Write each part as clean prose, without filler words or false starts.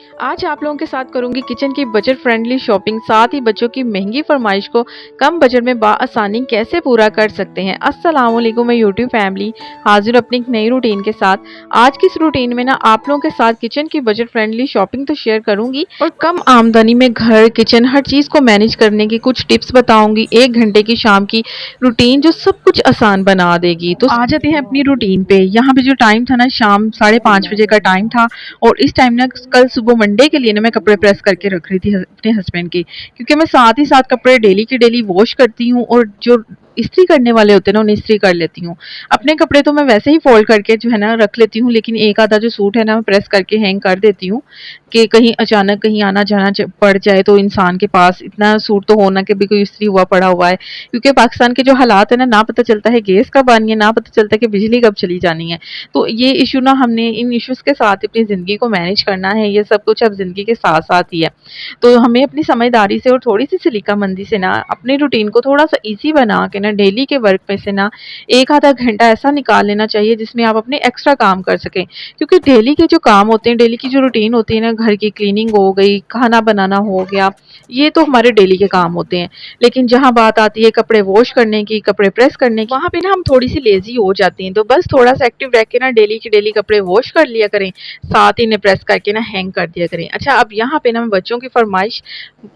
आज आप लोगों के साथ करूंगी किचन की बजट फ्रेंडली शॉपिंग, साथ ही बच्चों की महंगी फरमाइश को कम बजट में आसानी कैसे पूरा कर सकते हैं। अस्सलाम वालेकुम, मैं यूट्यूब फैमिली हाजिर अपनी एक नई रूटीन के साथ। आज की इस रूटीन में ना आप लोगों के साथ किचन की बजट फ्रेंडली शॉपिंग तो शेयर करूंगी और कम आमदनी में घर किचन हर चीज़ को मैनेज करने की कुछ टिप्स बताऊंगी। 1 घंटे की शाम की रूटीन जो सब कुछ आसान बना देगी। तो आ जाते हैं अपनी रूटीन पे। यहाँ पे जो टाइम था ना, शाम 5:30 बजे का टाइम था। और इस टाइम ना कल सुबह मंडे के लिए ना मैं कपड़े प्रेस करके रख रही थी अपने हस्बैंड के, क्योंकि मैं साथ ही साथ कपड़े डेली के डेली वॉश करती हूँ और जो इस्त्री करने वाले होते हैं ना उन्हें इस्त्री कर लेती हूँ। अपने कपड़े तो मैं वैसे ही फोल्ड करके जो है ना रख लेती हूँ, लेकिन एक आधा जो सूट है ना मैं प्रेस करके हैंग कर देती हूँ कि कहीं अचानक कहीं आना जाना पड़ जाए तो इंसान के पास इतना सूट तो होना कि भी कोई इस्त्री हुआ पड़ा हुआ है। क्योंकि पाकिस्तान के जो हालात है ना पता चलता है गैस कब आनी है, ना पता चलता है कि बिजली कब चली जानी है। तो ये इशू ना हमने इन इश्यूज के साथ अपनी ज़िंदगी को मैनेज करना है। ये सब कुछ अब ज़िंदगी के साथ-साथ ही है। तो हमें अपनी समझदारी से और थोड़ी-सी सलीकामंदी से ना अपनी रूटीन को थोड़ा-सा ईज़ी बना के ना डेली के वर्क में से ना 1 आधा घंटा ऐसा निकाल लेना चाहिए जिसमें आप अपने एक्स्ट्रा काम कर सकें। क्योंकि डेली के जो काम होते हैं, डेली की जो रूटीन होती है ना, घर की क्लीनिंग हो गई, खाना बनाना हो गया, ये तो हमारे डेली के काम होते हैं। लेकिन जहाँ बात आती है कपड़े वॉश करने की, कपड़े प्रेस करने की, वहाँ पे ना हम थोड़ी-सी लेज़ी हो जाती हैं। तो बस थोड़ा-सा एक्टिव रह के ना डेली के डेली कपड़े वॉश कर लिया करें, साथ ही इन्हें प्रेस करके ना हैंग कर दिया करें। अच्छा, अब यहाँ पे ना मैं बच्चों की फ़रमाइश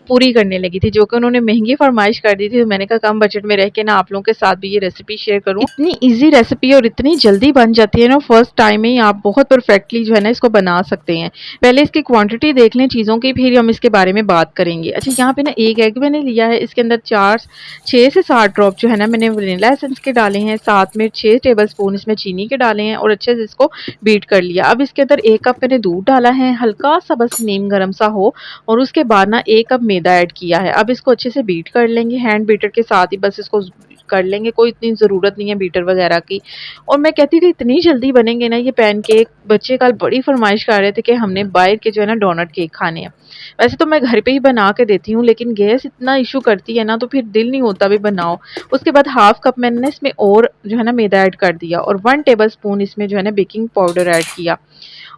पूरी करने लगी थी, जो कि उन्होंने महँगी फ़रमाइश कर दी थी। तो मैंने कहा कम बजट में रह के ना आप लोगों के साथ भी ये रेसिपी शेयर करूँ। इतनी ईज़ी रेसिपी और इतनी जल्दी बन जाती है ना, फर्स्ट टाइम में ही आप बहुत परफेक्टली जो है ना इसको बना सकते हैं। पहले इसकी क्वांटिटी देख लें चीज़ों की, फिर हम इसके बारे में बात करेंगे। अच्छा, यहाँ पे ना 1 एग मैंने लिया है, इसके अंदर 4 6 से 7 ड्रॉप जो है ना मैंने वनीला एसेंस के डाले हैं, साथ में 6 टेबलस्पून इसमें चीनी के डाले हैं और अच्छे से इसको बीट कर लिया। अब इसके अंदर 1 कप मैंने दूध डाला है, हल्का-सा बस नीम गरम सा हो, और उसके बाद ना 1 कप मैदा ऐड किया है। अब इसको अच्छे से बीट कर लेंगे, हैंड बीटर के साथ ही बस इसको कर लेंगे, कोई इतनी ज़रूरत नहीं है बीटर वगैरह की। और मैं कहती हूँ कि इतनी जल्दी बनेंगे ना ये पैनकेक, बच्चे कल बड़ी फरमाइश कर रहे थे कि हमने बाहर के जो है ना डोनट केक खाने हैं। वैसे तो मैं घर पे ही बना के देती हूँ, लेकिन गैस इतना इशू करती है ना तो फिर दिल नहीं होता भी बनाओ। उसके बाद हाफ कप मैंने इसमें और जो है ना मैदा ऐड कर दिया और 1 टेबलस्पून इसमें जो है ना बेकिंग पाउडर ऐड किया।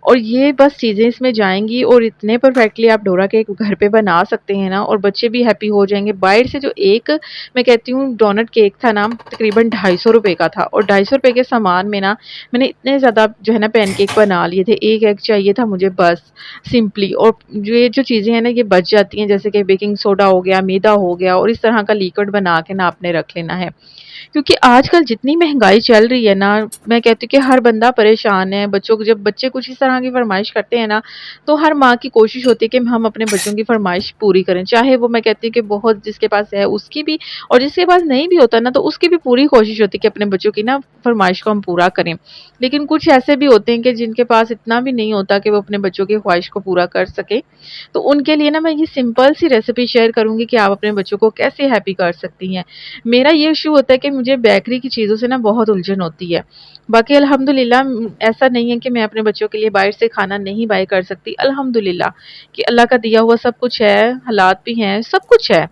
और ये बस चीज़ें इसमें जाएँगी और इतने परफेक्टली आप डोरा केक घर पे बना सकते हैं ना, और बच्चे भी हैप्पी हो जाएँगे। बाहर से जो एक मैं कहती हूँ डोनट केक था ना, तकरीबन ₹250 का था, और ₹250 के सामान में ना मैंने इतने ज़्यादा जो है ना पैनकेक बना लिए थे। 1 एग चाहिए था मुझे बस, सिंपली। और ये जो चीज़ें हैं ना ये बच जाती हैं, जैसे कि बेकिंग सोडा हो गया, मैदा हो गया, और इस तरह का लिक्विड बना के ना आपने रख लेना है। क्योंकि आजकल जितनी महँगाई चल रही है ना, मैं कहती हूँ कि हर बंदा परेशान है। बच्चों को जब बच्चे कुछ इस तरह की फ़रमाइश करते हैं ना, तो हर माँ की कोशिश होती है कि हम अपने बच्चों की फ़रमाइश पूरी करें। चाहे वो मैं कहती हूँ कि बहुत जिसके पास है उसकी भी, और जिसके पास नहीं भी होता ना तो उसकी भी पूरी कोशिश होती है कि अपने बच्चों की ना फ़रमाइश को हम पूरा करें। लेकिन कुछ ऐसे भी होते हैं कि जिनके पास इतना भी नहीं होता कि वो अपने बच्चों की ख़्वाहिश को पूरा कर सकें। तो उनके लिए ना मैं ये सिंपल सी रेसिपी शेयर करूँगी कि आप अपने बच्चों को कैसे हैप्पी कर सकती हैं। मेरा ये इश्यू होता है कि मुझे बेकरी की चीज़ों से ना बहुत उलझन होती है। बाकी अल्हम्दुलिल्लाह ऐसा नहीं है कि मैं अपने बच्चों के लिए बाहर से खाना नहीं बाय कर सकती। अल्हम्दुलिल्लाह कि अल्लाह का दिया हुआ सब कुछ है, हालात भी हैं, सब कुछ है।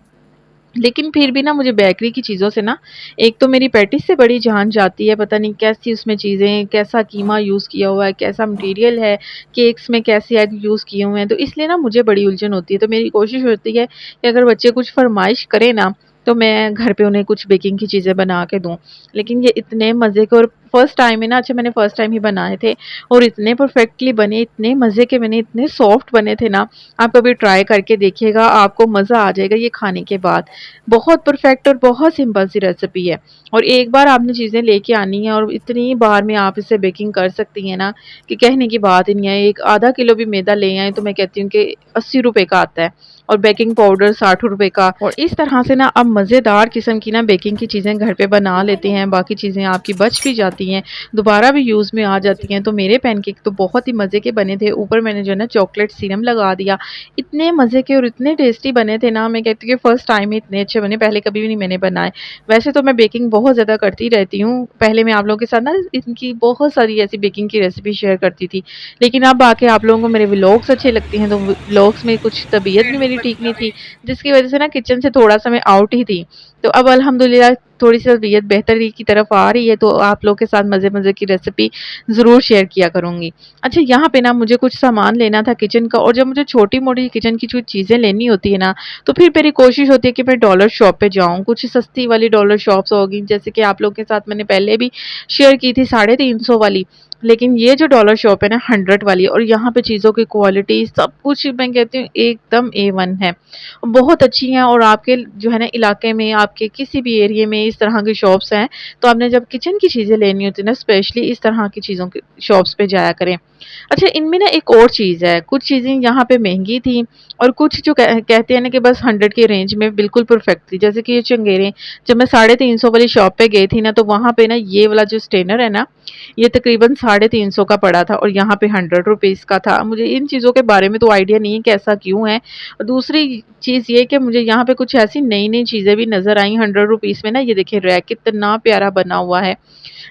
लेकिन फिर भी ना मुझे बेकरी की चीज़ों से ना, एक तो मेरी पैटीज़ से बड़ी जान जाती है, पता नहीं कैसी उसमें चीज़ें, कैसा कीमा यूज़ किया हुआ है, कैसा मटीरियल है, केक्स में कैसे एग यूज़ किए हुए हैं, तो इसलिए ना मुझे बड़ी उलझन होती है। तो मेरी कोशिश होती है कि अगर बच्चे कुछ फ़रमाइश करें ना, तो मैं घर पे उन्हें कुछ बेकिंग की चीज़ें बना के दूँ। लेकिन ये इतने मज़े के, और फर्स्ट टाइम है ना, अच्छा मैंने फर्स्ट टाइम ही बनाए थे और इतने परफेक्टली बने, इतने मज़े के बने, इतने सॉफ्ट बने थे ना, आप कभी ट्राई करके देखिएगा, आपको मज़ा आ जाएगा ये खाने के बाद। बहुत परफेक्ट और बहुत सिंपल सी रेसिपी है, और एक बार आपने चीज़ें लेके आनी है और इतनी बार में आप इसे बेकिंग कर सकती हैं ना कि कहने की बात ही नहीं है। एक आधा किलो भी मैदा ले आएँ तो मैं कहती हूँ कि ₹80 का आता है, और बेकिंग पाउडर ₹60 का। और इस तरह से ना आप मज़ेदार किस्म की ना बेकिंग की चीज़ें घर पे बना लेते हैं, बाकी चीज़ें आपकी बच भी जाती हैं, दोबारा भी यूज़ में आ जाती हैं। तो मेरे पैनकेक तो बहुत ही मज़े के बने थे, ऊपर मैंने जो है ना चॉकलेट सिरम लगा दिया। इतने मज़े के और इतने टेस्टी बने थे ना, मैं कहती हूँ कि फर्स्ट टाइम ही इतने अच्छे बने, पहले कभी भी नहीं मैंने बनाए। वैसे तो मैं बेकिंग बहुत ज़्यादा करती रहती हूँ, पहले मैं आप लोगों के साथ ना इनकी बहुत सारी ऐसी बेकिंग की रेसिपी शेयर करती थी। लेकिन अब आके आप लोगों को मेरे व्लॉग्स अच्छे लगते हैं, तो व्लॉग्स में कुछ तबीयत भी मेरी ठीक नहीं थी, जिसकी वज़ह से ना किचन से थोड़ा-सा मैं आउट ही थी। तो अब अल्हम्दुलिल्लाह थोड़ी-सी तबीयत बेहतरी की तरफ आ रही है, तो आप लोग के साथ मज़े-मज़े की रेसिपी ज़रूर शेयर किया करूँगी। अच्छा, यहाँ पे ना मुझे कुछ सामान लेना था किचन का, और जब मुझे छोटी-मोटी किचन की जो चीज़ें लेनी होती है ना, तो फिर मेरी कोशिश होती है कि मैं डॉलर शॉप पे जाऊँ। कुछ सस्ती वाली डॉलर शॉप्स होगी, जैसे कि आप लोग के साथ मैंने पहले भी शेयर की थी 350 वाली। लेकिन ये जो डॉलर शॉप है ना 100 वाली, और यहाँ पे चीज़ों की क्वालिटी सब कुछ मैं कहती हूँ एकदम A1 है। बहुत अच्छी हैं, और आपके जो है ना इलाके में, आपके किसी भी एरिया में इस तरह की शॉप्स हैं, तो आपने जब किचन की चीज़ें लेनी होती है ना, स्पेशली इस तरह की चीज़ों की शॉप्स पे जाया करें। अच्छा, इनमें ना एक और चीज़ है, कुछ चीज़ें यहाँ पे महँगी थी, और कुछ जो कहते हैं ना कि बस 100 के रेंज में बिल्कुल परफेक्ट थी। जैसे कि ये चंगेरे, जब मैं 350 वाली शॉप पे गई थी ना, तो वहाँ पे ना ये वाला जो स्ट्रेनर है ना, ये तकरीबन 350 का पड़ा था, और यहाँ पे 100 रुपीज़ का था। मुझे इन चीज़ों के बारे में तो आइडिया नहीं है कि ऐसा क्यों है। और दूसरी चीज़ ये कि मुझे यहाँ पे कुछ ऐसी नई-नई चीज़ें भी नज़र आईं 100 रुपीज़ में ना। ये देखिए रैक कितना प्यारा बना हुआ है।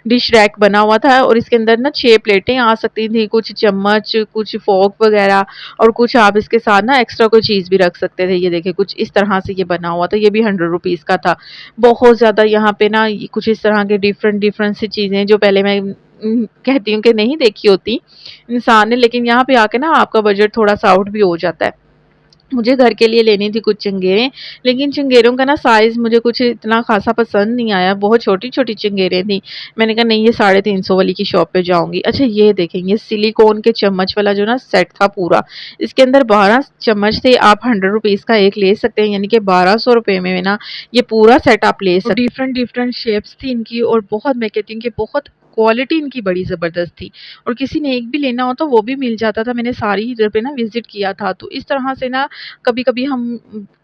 डिश रैक बना हुआ था, और इसके अंदर ना 6 प्लेटें आ सकती थी, कुछ चम्मच, कुछ फ़ोर्क वग़ैरह, और कुछ आप इसके साथ ना एक्स्ट्रा कोई चीज़ भी रख सकते थे। ये देखिए कुछ इस तरह से ये बना हुआ था, ये भी 100 रुपीज़ का था। बहुत ज़्यादा यहाँ पे ना कुछ इस तरह के डिफ़रेंट सी चीज़ें जो पहले मैं कहती हूँ कि नहीं देखी होती इंसान ने, लेकिन यहाँ पे आके ना आपका बजट थोड़ा-सा आउट भी हो जाता है। मुझे घर के लिए लेनी थी कुछ चंगेरें, लेकिन चंगेरों का ना साइज़ मुझे कुछ इतना ख़ासा पसंद नहीं आया, बहुत छोटी-छोटी चंगेरें थी। मैंने कहा नहीं, ये 350 वाली की शॉप पे जाऊँगी। अच्छा, ये देखें, ये सिलिकॉन के चम्मच वाला जो ना सेट था पूरा, इसके अंदर 12 चम्मच थे। आप 100 रुपीज़ का एक ले सकते हैं, यानी कि 1200 रुपए में ना ये पूरा सेट आप ले सकते हैं। डिफरेंट-डिफरेंट शेप्स थी इनकी, और बहुत, मैं कहती हूँ कि बहुत क्वालिटी इनकी बड़ी ज़बरदस्त थी, और किसी ने एक भी लेना हो तो वो भी मिल जाता था। मैंने सारी जगह पे ना विज़िट किया था, तो इस तरह से ना कभी-कभी हम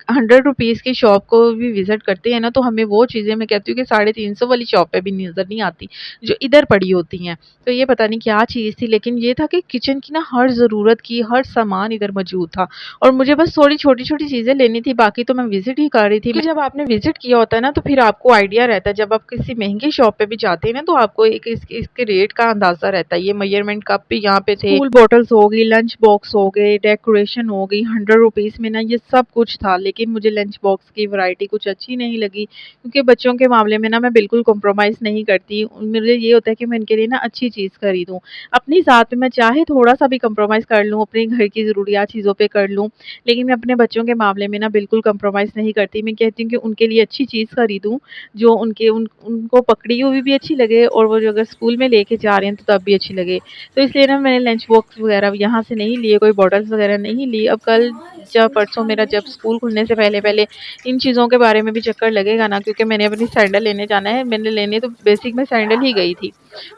100 रुपीज़ की शॉप को भी विज़िट करते हैं ना, तो हमें वो चीज़ें, मैं कहती हूँ कि 350 वाली शॉप पे भी नज़र नहीं आती, जो इधर पड़ी होती हैं। तो ये पता नहीं क्या चीज़ थी, लेकिन ये था कि किचन की ना हर ज़रूरत की हर सामान इधर मौजूद था, और मुझे बस थोड़ी छोटी-छोटी चीज़ें लेनी थी, बाकी तो मैं विज़िट ही कर रही थी। क्योंकि जब आपने विज़िट किया होता है ना, तो फिर आपको आइडिया रहता है, जब आप किसी महँगी शॉप पे भी जाते हैं ना, तो आपको एक इसके रेट का अंदाज़ा रहता है। ये मेजरमेंट कप भी यहाँ पे थे, स्कूल बॉटल्स हो गई, लंच बॉक्स हो गए, डेकोरेशन हो गई, 100 रुपीज़ में ना ये सब कुछ था। लेकिन मुझे लंच बॉक्स की वैरायटी कुछ अच्छी नहीं लगी, क्योंकि बच्चों के मामले में ना मैं बिल्कुल कॉम्प्रोमाइज़ नहीं करती। मुझे ये होता है कि मैं इनके लिए ना अच्छी चीज़ खरीदूँ। अपनी ज़ात में मैं चाहे थोड़ा-सा भी कॉम्प्रोमाइज़ कर लूँ, अपने घर की ज़रूरियात चीज़ों पे कर लूँ, लेकिन मैं अपने बच्चों के मामले में ना बिल्कुल कॉम्प्रोमाइज़ नहीं करती। मैं कहती हूँ कि उनके लिए अच्छी चीज़ खरीदूँ, जो उनको पकड़ी हुई भी अच्छी लगे, और वो जो अगर स्कूल में लेके जा रहे हैं तो तब भी अच्छी लगे। तो इसलिए ना मैंने लंच बॉक्स वगैरह यहाँ से नहीं लिए, कोई बॉटल्स वगैरह नहीं ली। अब कल या परसों मेरा जब स्कूल खुलने से पहले-पहले इन चीज़ों के बारे में भी चक्कर लगेगा ना, क्योंकि मैंने अपनी सैंडल लेने जाना है। मैंने लेने तो बेसिक में सैंडल ही गई थी।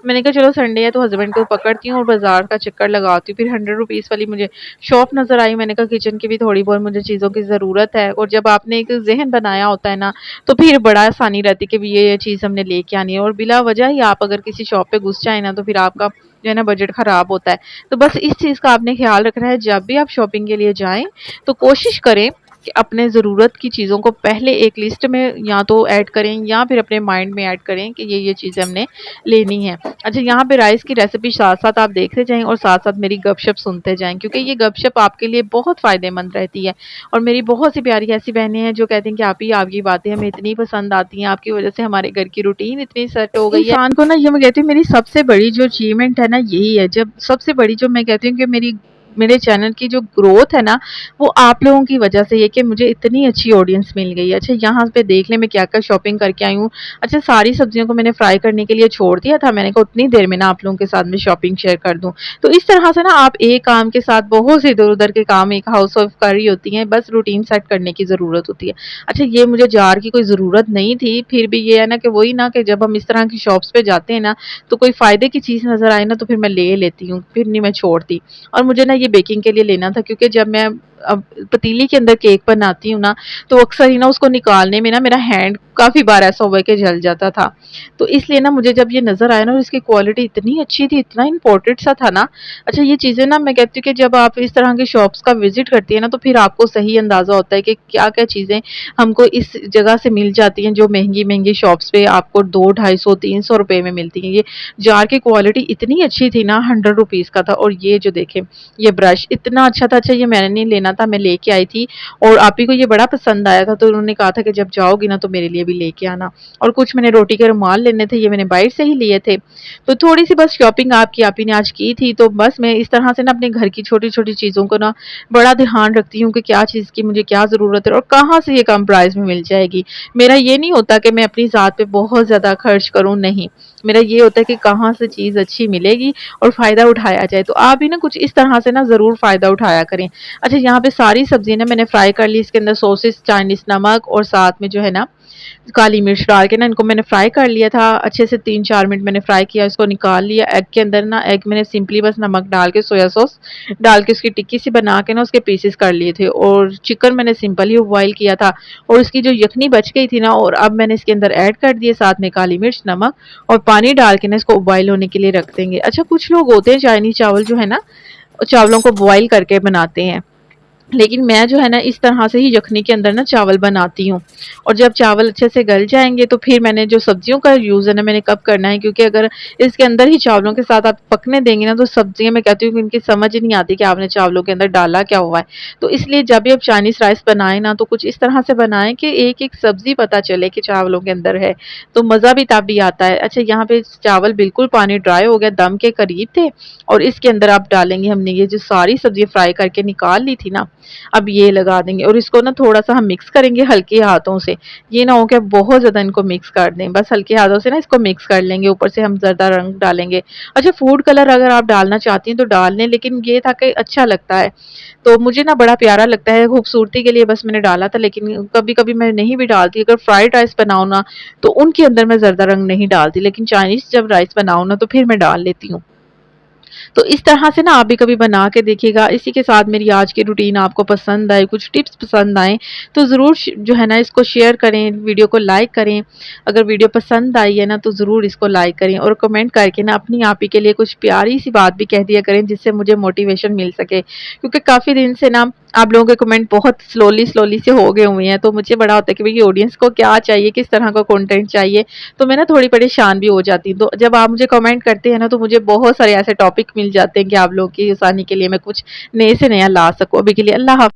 मैंने कहा चलो संडे है तो हस्बैंड को पकड़ती हूँ और बाज़ार का चक्कर लगाती हूँ। फिर 100 रुपीज़ वाली मुझे शॉप नज़र आई। मैंने कहा किचन की भी थोड़ी बहुत मुझे चीज़ों की ज़रूरत है, और जब आपने एक ज़हन बनाया होता है ना, तो फिर बड़ा आसानी रहती है कि भी ये चीज़ हमने लेके आनी है, और बिला वजह ही आप अगर किसी शॉप पे घुस जाए ना, तो फिर आपका जो है ना बजट ख़राब होता है। तो बस इस चीज़ का आपने ख़्याल रखना है, जब भी आप शॉपिंग के लिए जाएँ तो कोशिश करें कि अपने ज़रूरत की चीज़ों को पहले एक लिस्ट में या तो ऐड करें, या फिर अपने माइंड में ऐड करें कि ये चीज़ें हमने लेनी है। अच्छा, यहाँ पे राइस की रेसिपी साथ-साथ आप देखते जाएँ, और साथ-साथ मेरी गपशप सुनते जाएँ, क्योंकि ये गपशप आपके लिए बहुत फ़ायदेमंद रहती है। और मेरी बहुत सी प्यारी ऐसी बहनें हैं जो कहती हैं कि आपकी बातें हमें इतनी पसंद आती हैं, आपकी वज़ह से हमारे घर की रूटीन इतनी सेट हो गई है। इंसान को ना, ये मैं कहती हूँ, मेरी सबसे बड़ी जो अचीवमेंट है ना यही है। जब सबसे बड़ी जो मैं कहती हूँ कि मेरे चैनल की जो ग्रोथ है ना, वो आप लोगों की वजह से है कि मुझे इतनी अच्छी ऑडियंस मिल गई है। अच्छा, यहाँ पे देख लें मैं क्या-क्या शॉपिंग करके आई हूँ। अच्छा, सारी सब्जियों को मैंने फ्राई करने के लिए छोड़ दिया था। मैंने कहा उतनी देर में ना आप लोगों के साथ मैं शॉपिंग शेयर कर दूँ। तो इस तरह से ना आप एक काम के साथ बहुत से इधर-उधर के काम एक हाउसवाइफ कर रही होती हैं, बस रूटीन सेट करने की ज़रूरत होती है। अच्छा, ये मुझे जार की कोई ज़रूरत नहीं थी, फिर भी ये है ना कि वही ना कि जब हम इस तरह की शॉप्स पे जाते हैं ना, तो कोई फ़ायदे की चीज़ नज़र आए ना, तो फिर मैं ले लेती हूँ, फिर नहीं मैं छोड़ती। और मुझे ना ये बेकिंग के लिए लेना था, क्योंकि जब मैं अब पतीली के अंदर केक बनाती हूँ ना, तो अक्सर ही ना उसको निकालने में ना मेरा हैंड काफ़ी बार ऐसा हुआ है कि जल जाता था। तो इसलिए ना मुझे जब ये नज़र आया ना, और इसकी क्वालिटी इतनी अच्छी थी, इतना इम्पोर्टेड सा था ना। अच्छा, ये चीज़ें ना मैं कहती हूँ कि जब आप इस तरह की शॉप्स का विज़िट करती हैं ना, तो फिर आपको सही अंदाज़ा होता है कि क्या-क्या चीज़ें हमको इस जगह से मिल जाती हैं, जो महँगी-महँगी शॉप्स पे आपको 2, 250, 300 रुपए में मिलती हैं। ये जार की क्वालिटी इतनी अच्छी थी ना, 100 रुपीज़ का था, और ये जो देखें, ये ब्रश इतना अच्छा था। अच्छा ये मैंने नहीं लेना था, मैं लेके आई थी और आप ही को ये बड़ा पसंद आया था, तो उन्होंने कहा था कि जब जाओगी ना तो मेरे लिए भी लेके आना। और कुछ मैंने रोटी के रुमाल लेने थे, ये मैंने बाहर से ही लिए थे। तो थोड़ी-सी बस शॉपिंग आपकी आप ही ने आज की थी, तो बस मैं इस तरह से ना अपने घर की छोटी-छोटी चीज़ों को ना बड़ा ध्यान रखती हूँ कि क्या चीज़ की मुझे क्या ज़रूरत है और कहाँ से ये कम प्राइस में मिल जाएगी। मेरा ये नहीं होता कि मैं अपनी ज़ात पे बहुत ज़्यादा खर्च करूँ, नहीं। मेरा ये होता है कि कहाँ से चीज़ अच्छी मिलेगी और फ़ायदा उठाया जाए। तो आप भी ना कुछ इस तरह से ना ज़रूर फ़ायदा उठाया करें। अच्छा यहाँ पे सारी सब्ज़ियाँ ना मैंने फ्राई कर ली, इसके अंदर सॉसेस, चाइनीज़ नमक और साथ में जो है ना काली मिर्च डाल के ना इनको मैंने फ्राई कर लिया था। अच्छे से 3-4 मिनट मैंने फ्राई किया, इसको निकाल लिया। एग के अंदर ना एग मैंने सिंपली बस नमक डाल के सोया सॉस डाल के उसकी टिक्की सी बना के ना उसके पीसेस कर लिए थे और चिकन मैंने सिंपल ही बॉयल किया था और उसकी जो यखनी बच गई थी ना और अब मैंने इसके अंदर ऐड कर दिए साथ में काली मिर्च, नमक और पानी डाल के ना इसको बॉयल होने के लिए रख देंगे। अच्छा कुछ लोग होते हैं चाइनीज़ चावल जो है ना, चावलों को बॉयल करके बनाते हैं। लेकिन मैं जो है ना इस तरह से ही यखनी के अंदर ना चावल बनाती हूँ और जब चावल अच्छे से गल जाएँगे तो फिर मैंने जो सब्जियों का यूज़ है ना मैंने कब करना है, क्योंकि अगर इसके अंदर ही चावलों के साथ आप पकने देंगे ना तो सब्जियाँ मैं कहती हूँ कि इनकी समझ ही नहीं आती कि आपने चावलों के अंदर डाला क्या हुआ है। तो इसलिए जब भी आप चाइनीज़ राइस बनाएँ ना तो कुछ इस तरह से बनाएँ कि एक-एक सब्ज़ी पता चले कि चावलों के अंदर है, तो मज़ा भी तभी आता है। अच्छा यहाँ पे चावल बिल्कुल पानी ड्राई हो गया, दम के करीब थे और इसके अंदर आप डालेंगे हमने ये जो सारी सब्ज़ी फ्राई करके निकाल ली थी ना, अब ये लगा देंगे और इसको ना थोड़ा-सा हम मिक्स करेंगे हल्के हाथों से। ये ना हो कि बहुत ज़्यादा इनको मिक्स कर दें, बस हल्के हाथों से ना इसको मिक्स कर लेंगे, ऊपर से हम ज़र्दा रंग डालेंगे। अच्छा फूड कलर अगर आप डालना चाहती हैं तो डाल लें, लेकिन ये था कि अच्छा लगता है, तो मुझे ना बड़ा प्यारा लगता है, खूबसूरती के लिए बस मैंने डाला था, लेकिन कभी-कभी मैं नहीं भी डालती। अगर फ्राइड राइस बनाऊँ ना, तो उनके अंदर मैं ज़र्दा रंग नहीं डालती, लेकिन चाइनीज़ जब राइस बनाऊँ ना, तो फिर मैं डाल लेती हूँ। तो इस तरह से ना आप भी कभी बना के देखिएगा। इसी के साथ मेरी आज की रूटीन आपको पसंद आए, कुछ टिप्स पसंद आएँ, तो ज़रूर जो है ना इसको शेयर करें, वीडियो को लाइक करें। अगर वीडियो पसंद आई है ना तो ज़रूर इसको लाइक करें और कमेंट करके ना अपनी आप ही के लिए कुछ प्यारी-सी बात भी कह दिया करें जिससे मुझे मोटिवेशन मिल सके। क्योंकि काफ़ी दिन से ना आप लोगों के कमेंट बहुत स्लोली से हो गए हुए हैं, तो मुझे बड़ा होता है कि भई ऑडियंस को क्या चाहिए, किस तरह का कंटेंट चाहिए, तो मैं ना थोड़ी परेशान भी हो जाती हूँ। तो जब आप मुझे कमेंट करते हैं ना तो मुझे बहुत सारे ऐसे टॉपिक मिल जाते हैं कि आप लोगों की आसानी के लिए मैं कुछ नए से नया ला सकूँ। अभी के लिए अल्लाह हाफ़िज़।